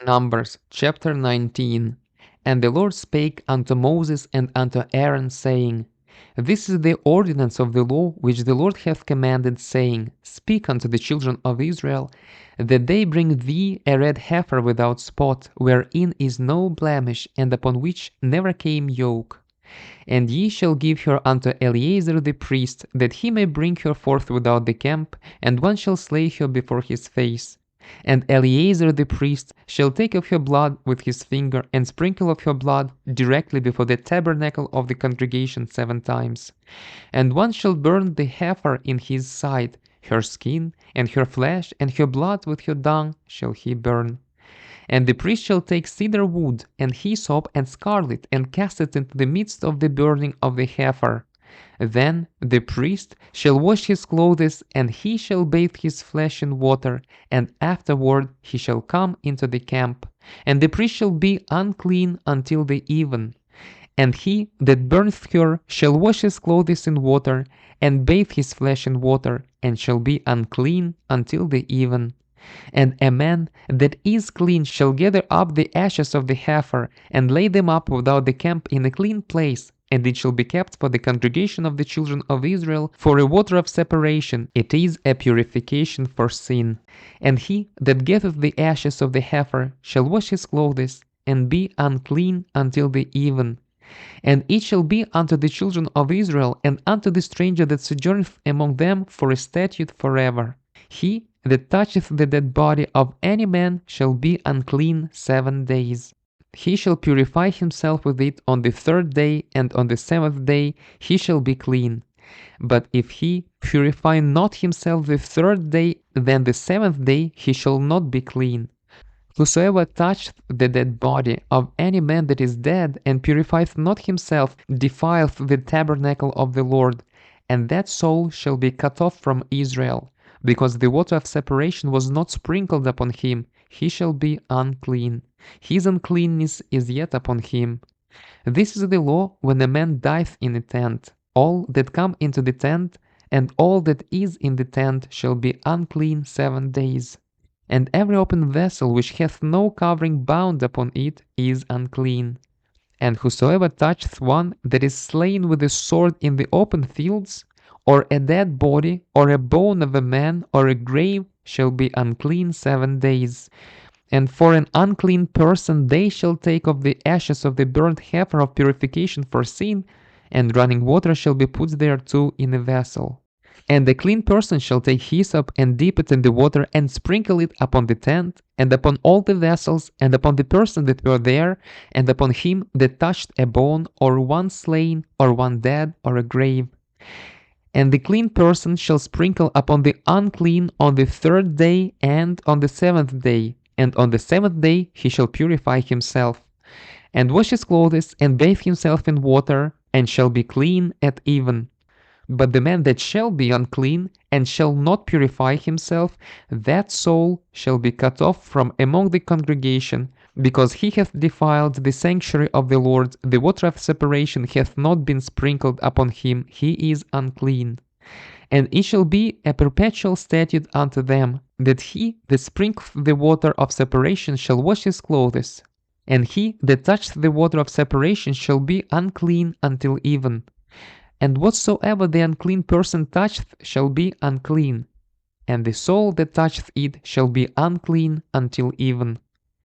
Numbers chapter 19. And the Lord spake unto Moses and unto Aaron, saying, This is the ordinance of the law which the Lord hath commanded, saying, Speak unto the children of Israel, that they bring thee a red heifer without spot, wherein is no blemish, and upon which never came yoke. And ye shall give her unto Eleazar the priest, that he may bring her forth without the camp, and one shall slay her before his face. And Eleazar the priest shall take of her blood with his finger, and sprinkle of her blood directly before the tabernacle of the congregation 7 times. And one shall burn the heifer in his sight, her skin, and her flesh, and her blood with her dung shall he burn. And the priest shall take cedar wood, and hyssop, and scarlet, and cast it into the midst of the burning of the heifer. Then the priest shall wash his clothes, and he shall bathe his flesh in water, and afterward he shall come into the camp. And the priest shall be unclean until the even. And he that burneth her shall wash his clothes in water, and bathe his flesh in water, and shall be unclean until the even. And a man that is clean shall gather up the ashes of the heifer, and lay them up without the camp in a clean place, and it shall be kept for the congregation of the children of Israel for a water of separation. It is a purification for sin. And he that gathereth the ashes of the heifer shall wash his clothes, and be unclean until the even. And it shall be unto the children of Israel, and unto the stranger that sojourneth among them, for a statute forever. He that toucheth the dead body of any man shall be unclean 7 days. He shall purify himself with it on the 3rd day, and on the 7th day he shall be clean. But if he purify not himself the 3rd day, then the 7th day he shall not be clean. Whosoever toucheth the dead body of any man that is dead, and purifieth not himself, defileth the tabernacle of the Lord, and that soul shall be cut off from Israel. Because the water of separation was not sprinkled upon him, he shall be unclean. His uncleanness is yet upon him. This is the law when a man dieth in a tent. All that come into the tent, and all that is in the tent, shall be unclean 7 days. And every open vessel which hath no covering bound upon it is unclean. And whosoever toucheth one that is slain with a sword in the open fields, or a dead body, or a bone of a man, or a grave, shall be unclean 7 days. And for an unclean person they shall take of the ashes of the burnt heifer of purification for sin, and running water shall be put thereto in a vessel. And the clean person shall take hyssop, and dip it in the water, and sprinkle it upon the tent, and upon all the vessels, and upon the person that were there, and upon him that touched a bone, or one slain, or one dead, or a grave. And the clean person shall sprinkle upon the unclean on the 3rd day and on the 7th day, and on the 7th day he shall purify himself, and wash his clothes, and bathe himself in water, and shall be clean at even. But the man that shall be unclean, and shall not purify himself, that soul shall be cut off from among the congregation, because he hath defiled the sanctuary of the Lord, the water of separation hath not been sprinkled upon him, he is unclean. And it shall be a perpetual statute unto them, that he that sprinkleth the water of separation shall wash his clothes, and he that toucheth the water of separation shall be unclean until even. And whatsoever the unclean person toucheth shall be unclean, and the soul that toucheth it shall be unclean until even.